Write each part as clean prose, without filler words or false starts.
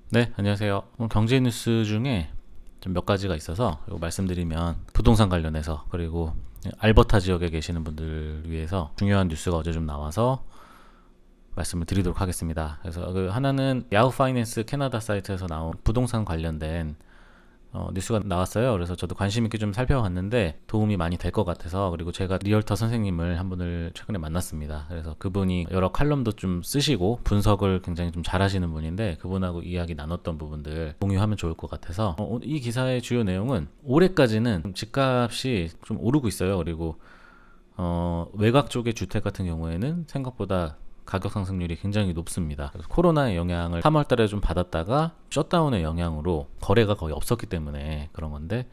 네, 안녕하세요. 오늘 경제 뉴스 중에 좀 몇 가지가 있어서 이거 말씀드리면 부동산 관련해서 그리고 알버타 지역에 계시는 분들 위해서 중요한 뉴스가 어제 좀 나와서 말씀을 드리도록 하겠습니다. 그래서 그 하나는 야후 파이낸스 캐나다 사이트에서 나온 부동산 관련된 뉴스가 나왔어요. 그래서 저도 관심 있게 좀 살펴봤는데 도움이 많이 될 것 같아서, 그리고 제가 리얼터 선생님을 한 분을 최근에 만났습니다. 그래서 그분이 여러 칼럼도 좀 쓰시고 분석을 굉장히 좀 잘하시는 분인데, 그분하고 이야기 나눴던 부분들 공유하면 좋을 것 같아서 이 기사의 주요 내용은 올해까지는 집값이 좀 오르고 있어요. 그리고 외곽 쪽의 주택 같은 경우에는 생각보다 가격 상승률이 굉장히 높습니다. 그래서 코로나의 영향을 3월 달에 좀 받았다가 셧다운의 영향으로 거래가 거의 없었기 때문에 그런 건데,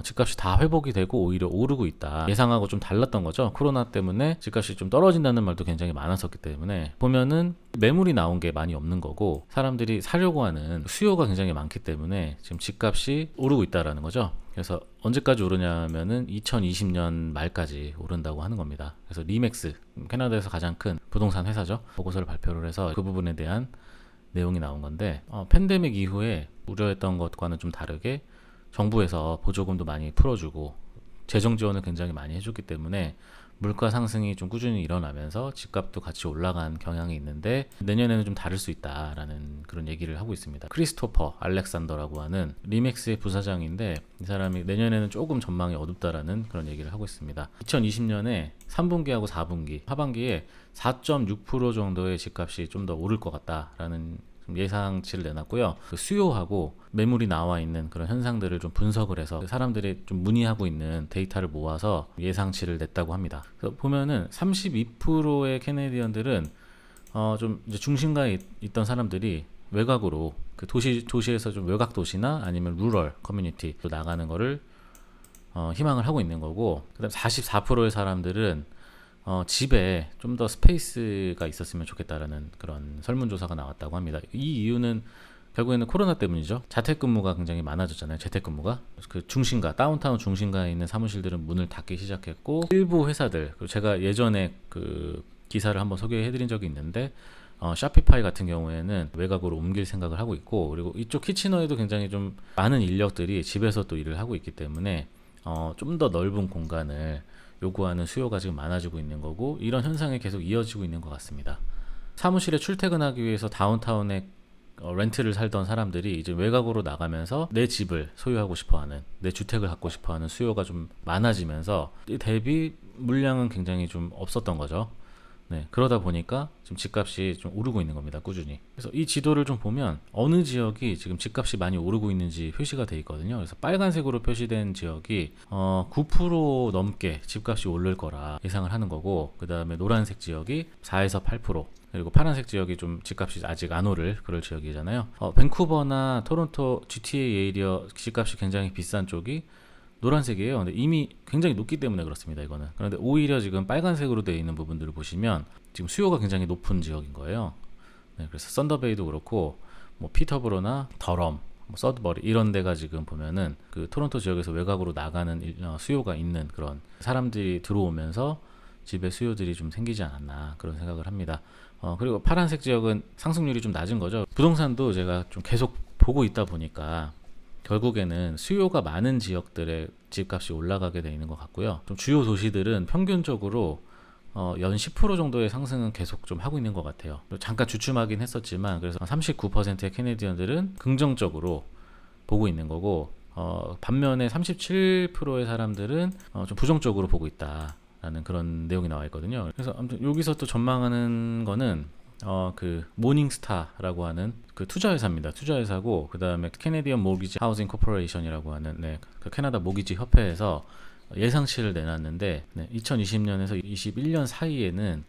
집값이 다 회복이 되고 오히려 오르고 있다. 예상하고 좀 달랐던 거죠. 코로나 때문에 집값이 좀 떨어진다는 말도 굉장히 많았었기 때문에, 보면은 매물이 나온 게 많이 없는 거고 사람들이 사려고 하는 수요가 굉장히 많기 때문에 지금 집값이 오르고 있다라는 거죠. 그래서 언제까지 오르냐면은 2020년 말까지 오른다고 하는 겁니다. 그래서 리맥스, 캐나다에서 가장 큰 부동산 회사죠, 보고서를 발표를 해서 그 부분에 대한 내용이 나온 건데, 팬데믹 이후에 우려했던 것과는 좀 다르게 정부에서 보조금도 많이 풀어주고 재정 지원을 굉장히 많이 해줬기 때문에 물가 상승이 좀 꾸준히 일어나면서 집값도 같이 올라간 경향이 있는데, 내년에는 좀 다를 수 있다라는 그런 얘기를 하고 있습니다. 크리스토퍼 알렉산더라고 하는 리맥스의 부사장인데, 이 사람이 내년에는 조금 전망이 어둡다라는 그런 얘기를 하고 있습니다. 2020년에 3분기하고 4분기 하반기에 4.6% 정도의 집값이 좀 더 오를 것 같다라는 예상치를 내놨고요. 그 수요하고 매물이 나와 있는 그런 현상들을 좀 분석을 해서 사람들이 좀 문의하고 있는 데이터를 모아서 예상치를 냈다고 합니다. 그래서 보면은 32%의 캐네디언들은 좀 이제 중심가에 있던 사람들이 외곽으로, 그 도시에서 좀 외곽 도시나 아니면 루럴 커뮤니티로 나가는 거를 희망을 하고 있는 거고, 그다음 44%의 사람들은 집에 좀 더 스페이스가 있었으면 좋겠다라는 그런 설문조사가 나왔다고 합니다. 이 이유는 결국에는 코로나 때문이죠. 자택근무가 굉장히 많아졌잖아요. 재택근무가. 그 중심가, 다운타운 중심가에 있는 사무실들은 문을 닫기 시작했고, 일부 회사들, 제가 예전에 그 기사를 한번 소개해드린 적이 있는데, 샤피파이 같은 경우에는 외곽으로 옮길 생각을 하고 있고, 그리고 이쪽 키치너에도 굉장히 좀 많은 인력들이 집에서 또 일을 하고 있기 때문에 좀 더 넓은 공간을 요구하는 수요가 지금 많아지고 있는 거고, 이런 현상이 계속 이어지고 있는 것 같습니다. 사무실에 출퇴근하기 위해서 다운타운에 렌트를 살던 사람들이 이제 외곽으로 나가면서 내 집을 소유하고 싶어하는, 내 주택을 갖고 싶어하는 수요가 좀 많아지면서 대비 물량은 굉장히 좀 없었던 거죠. 네, 그러다 보니까 지금 집값이 좀 오르고 있는 겁니다, 꾸준히. 그래서 이 지도를 좀 보면 어느 지역이 지금 집값이 많이 오르고 있는지 표시가 돼 있거든요. 그래서 빨간색으로 표시된 지역이 9% 넘게 집값이 오를 거라 예상을 하는 거고, 그 다음에 노란색 지역이 4에서 8%, 그리고 파란색 지역이 좀 집값이 아직 안 오를 그럴 지역이잖아요. 밴쿠버나 토론토 GTA 에리어 집값이 굉장히 비싼 쪽이 노란색이에요. 근데 이미 굉장히 높기 때문에 그렇습니다, 이거는. 그런데 오히려 지금 빨간색으로 되어 있는 부분들을 보시면 지금 수요가 굉장히 높은 지역인 거예요. 네, 그래서 썬더베이도 그렇고, 뭐 피터브로나 더럼, 뭐 서드버리 이런 데가 지금 보면은 그 토론토 지역에서 외곽으로 나가는 수요가 있는, 그런 사람들이 들어오면서 집에 수요들이 좀 생기지 않았나 그런 생각을 합니다. 그리고 파란색 지역은 상승률이 좀 낮은 거죠. 부동산도 제가 좀 계속 보고 있다 보니까 결국에는 수요가 많은 지역들의 집값이 올라가게 돼 있는 것 같고요. 좀 주요 도시들은 평균적으로 연 10% 정도의 상승은 계속 좀 하고 있는 것 같아요. 잠깐 주춤하긴 했었지만, 그래서 39%의 캐네디언들은 긍정적으로 보고 있는 거고, 반면에 37%의 사람들은 좀 부정적으로 보고 있다라는 그런 내용이 나와 있거든요. 그래서 아무튼 여기서 또 전망하는 거는 그 모닝스타라고 하는 그 투자회사입니다. 투자회사고, 그 다음에 캐네디언 모기지 하우징 코퍼레이션이라고 하는, 네, 그 캐나다 모기지 협회에서 예상치를 내놨는데, 네, 2020년에서 21년 사이에는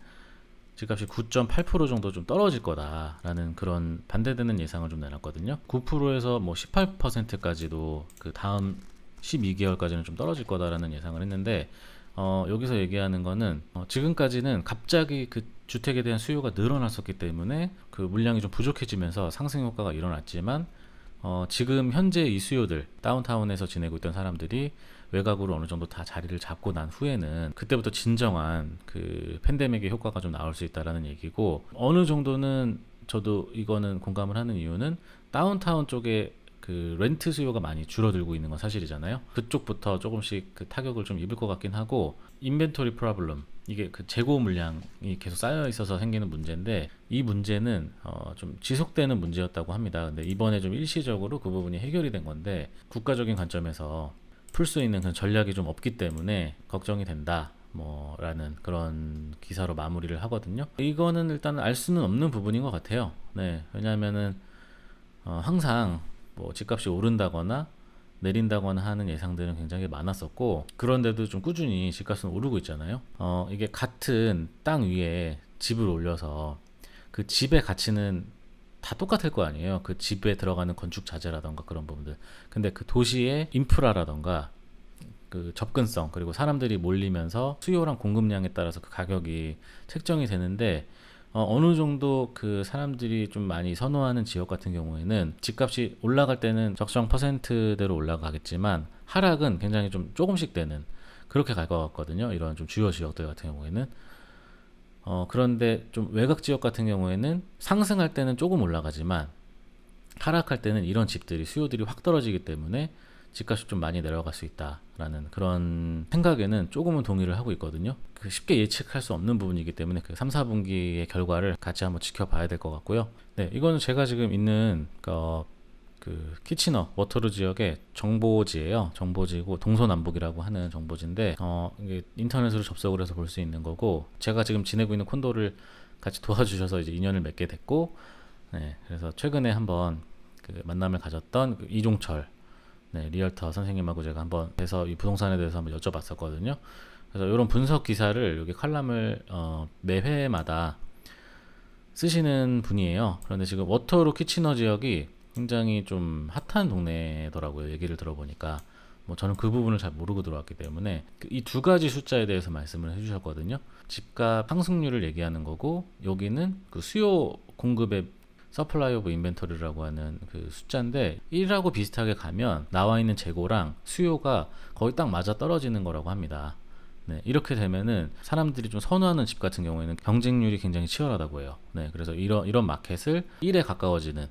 집값이 9.8% 정도 좀 떨어질 거다라는 그런 반대되는 예상을 좀 내놨거든요. 9%에서 뭐 18%까지도 그 다음 12개월까지는 좀 떨어질 거다라는 예상을 했는데, 여기서 얘기하는 거는 지금까지는 갑자기 그 주택에 대한 수요가 늘어났었기 때문에 그 물량이 좀 부족해지면서 상승 효과가 일어났지만, 지금 현재 이 수요들, 다운타운에서 지내고 있던 사람들이 외곽으로 어느 정도 다 자리를 잡고 난 후에는 그때부터 진정한 그 팬데믹의 효과가 좀 나올 수 있다라는 얘기고, 어느 정도는 저도 이거는 공감을 하는 이유는 다운타운 쪽에 그 렌트 수요가 많이 줄어들고 있는 건 사실이잖아요. 그쪽부터 조금씩 그 타격을 좀 입을 것 같긴 하고, 인벤토리 프로블럼, 이게 그 재고 물량이 계속 쌓여 있어서 생기는 문제인데, 이 문제는 좀 지속되는 문제였다고 합니다. 근데 이번에 좀 일시적으로 그 부분이 해결이 된 건데, 국가적인 관점에서 풀 수 있는 그런 전략이 좀 없기 때문에 걱정이 된다, 라는 그런 기사로 마무리를 하거든요. 이거는 일단 알 수는 없는 부분인 것 같아요. 네, 왜냐하면은 항상 뭐 집값이 오른다거나 내린다거나 하는 예상들은 굉장히 많았었고, 그런데도 좀 꾸준히 집값은 오르고 있잖아요. 이게 같은 땅 위에 집을 올려서 그 집의 가치는 다 똑같을 거 아니에요. 그 집에 들어가는 건축 자재라던가 그런 부분들. 근데 그 도시의 인프라라던가 그 접근성, 그리고 사람들이 몰리면서 수요랑 공급량에 따라서 그 가격이 책정이 되는데, 어느 정도 그 사람들이 좀 많이 선호하는 지역 같은 경우에는 집값이 올라갈 때는 적정 퍼센트대로 올라가겠지만 하락은 굉장히 좀 조금씩 되는, 그렇게 갈 것 같거든요. 이런 좀 주요 지역들 같은 경우에는. 그런데 좀 외곽 지역 같은 경우에는 상승할 때는 조금 올라가지만 하락할 때는 이런 집들이 수요들이 확 떨어지기 때문에 집값이 좀 많이 내려갈 수 있다라는 그런 생각에는 조금은 동의를 하고 있거든요. 그 쉽게 예측할 수 없는 부분이기 때문에 그 3, 4분기의 결과를 같이 한번 지켜봐야 될 것 같고요. 네, 이거는 제가 지금 있는 그 키치너 워터루 지역의 정보지예요. 정보지고 동서남북이라고 하는 정보지인데, 이게 인터넷으로 접속을 해서 볼 수 있는 거고, 제가 지금 지내고 있는 콘도를 같이 도와주셔서 이제 인연을 맺게 됐고, 네, 그래서 최근에 한번 그 만남을 가졌던 그 이종철, 네, 리얼터 선생님하고 제가 한번 해서 이 부동산에 대해서 한번 여쭤봤었거든요. 그래서 이런 분석 기사를 여기 칼럼을 매 회마다 쓰시는 분이에요. 그런데 지금 워터루 키치너 지역이 굉장히 좀 핫한 동네더라고요. 얘기를 들어보니까. 뭐 저는 그 부분을 잘 모르고 들어왔기 때문에 이 두 가지 숫자에 대해서 말씀을 해주셨거든요. 집값 상승률을 얘기하는 거고, 여기는 그 수요 공급의 서플라이 오브 인벤토리라고 하는 그 숫자인데, 1하고 비슷하게 가면 나와 있는 재고랑 수요가 거의 딱 맞아 떨어지는 거라고 합니다. 네, 이렇게 되면은 사람들이 좀 선호하는 집 같은 경우에는 경쟁률이 굉장히 치열하다고 해요. 네, 그래서 이런 마켓을 1에 가까워지는,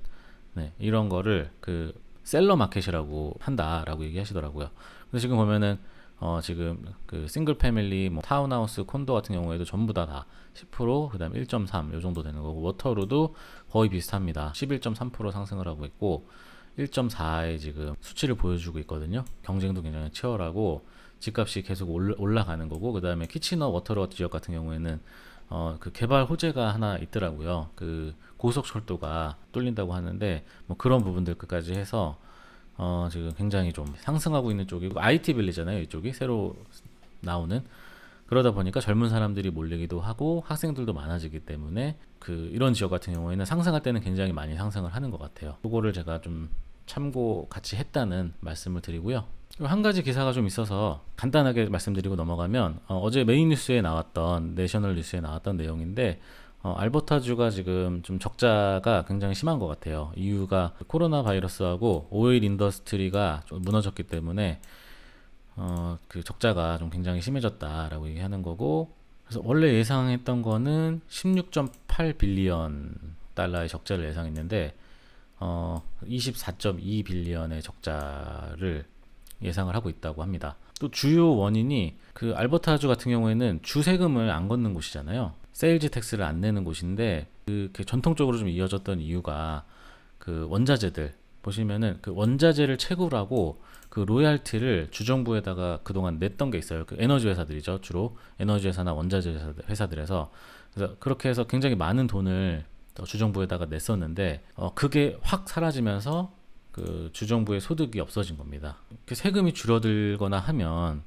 네, 이런 거를 그 셀러 마켓이라고 한다라고 얘기하시더라고요. 근데 지금 보면은 지금 그 싱글 패밀리 뭐 타운하우스 콘도 같은 경우에도 전부 다 10%, 그다음 1.3 요 정도 되는 거고, 워터루도 거의 비슷합니다. 11.3% 상승을 하고 있고 1.4의 지금 수치를 보여주고 있거든요. 경쟁도 굉장히 치열하고 집값이 계속 올라가는 거고, 그다음에 키치너 워터루 지역 같은 경우에는 그 개발 호재가 하나 있더라고요. 그 고속철도가 뚫린다고 하는데, 뭐 그런 부분들 끝까지 해서 지금 굉장히 좀 상승하고 있는 쪽이고, IT 빌리잖아요. 이쪽이 새로 나오는. 그러다 보니까 젊은 사람들이 몰리기도 하고 학생들도 많아지기 때문에 그 이런 지역 같은 경우에는 상승할 때는 굉장히 많이 상승을 하는 것 같아요. 그거를 제가 좀 참고 같이 했다는 말씀을 드리고요. 한 가지 기사가 좀 있어서 간단하게 말씀드리고 넘어가면, 어제 메인 뉴스에 나왔던, 내셔널 뉴스에 나왔던 내용인데, 알버타주가 지금 좀 적자가 굉장히 심한 것 같아요. 이유가 코로나 바이러스하고 오일 인더스트리가 좀 무너졌기 때문에 그 적자가 좀 굉장히 심해졌다라고 얘기하는 거고, 그래서 원래 예상했던 거는 16.8 빌리언 달러의 적자를 예상했는데 24.2 빌리언의 적자를 예상을 하고 있다고 합니다. 또 주요 원인이 그 알버타주 같은 경우에는 주세금을 안 걷는 곳이잖아요. 세일즈 텍스를 안 내는 곳인데, 그 전통적으로 좀 이어졌던 이유가 그 원자재들 보시면은 그 원자재를 채굴 하고 그 로얄티를 주정부에다가 그동안 냈던 게 있어요. 그 에너지 회사들이죠. 주로 에너지 회사나 원자재 회사들에서. 그래서 그렇게 해서 굉장히 많은 돈을 주정부에다가 냈었는데, 그게 확 사라지면서 그 주정부의 소득이 없어진 겁니다. 세금이 줄어들거나 하면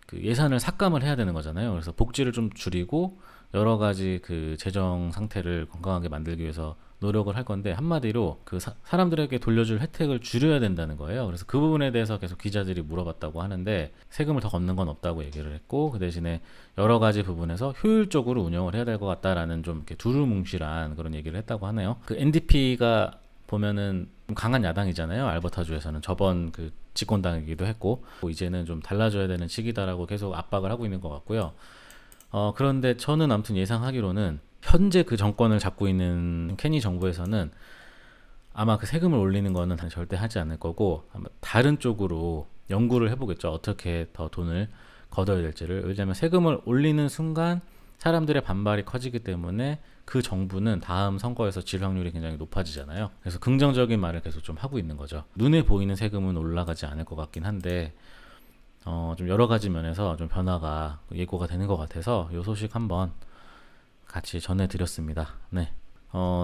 그 예산을 삭감을 해야 되는 거잖아요. 그래서 복지를 좀 줄이고 여러 가지 그 재정 상태를 건강하게 만들기 위해서 노력을 할 건데, 한마디로 그 사람들에게 돌려줄 혜택을 줄여야 된다는 거예요. 그래서 그 부분에 대해서 계속 기자들이 물어봤다고 하는데, 세금을 더 걷는 건 없다고 얘기를 했고, 그 대신에 여러 가지 부분에서 효율적으로 운영을 해야 될 것 같다라는 좀 이렇게 두루뭉실한 그런 얘기를 했다고 하네요. 그 NDP가 보면은 강한 야당이잖아요. 알버타주에서는 저번 그 집권당이기도 했고, 이제는 좀 달라져야 되는 시기다라고 계속 압박을 하고 있는 것 같고요. 그런데 저는 아무튼 예상하기로는 현재 그 정권을 잡고 있는 케니 정부에서는 아마 그 세금을 올리는 거는 절대 하지 않을 거고, 아마 다른 쪽으로 연구를 해보겠죠. 어떻게 더 돈을 걷어야 될지를. 왜냐하면 세금을 올리는 순간 사람들의 반발이 커지기 때문에 그 정부는 다음 선거에서 질 확률이 굉장히 높아지잖아요. 그래서 긍정적인 말을 계속 좀 하고 있는 거죠. 눈에 보이는 세금은 올라가지 않을 것 같긴 한데 좀 여러 가지 면에서 좀 변화가 예고가 되는 것 같아서 이 소식 한번 같이 전해드렸습니다. 네.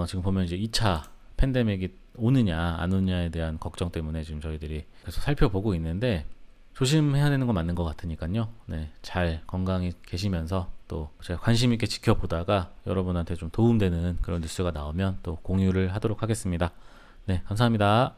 지금 보면 이제 2차 팬데믹이 오느냐 안 오느냐에 대한 걱정 때문에 지금 저희들이 계속 살펴보고 있는데 조심해야 되는 건 맞는 것 같으니까요. 네, 잘 건강히 계시면서 또 제가 관심 있게 지켜보다가 여러분한테 좀 도움되는 그런 뉴스가 나오면 또 공유를 하도록 하겠습니다. 네, 감사합니다.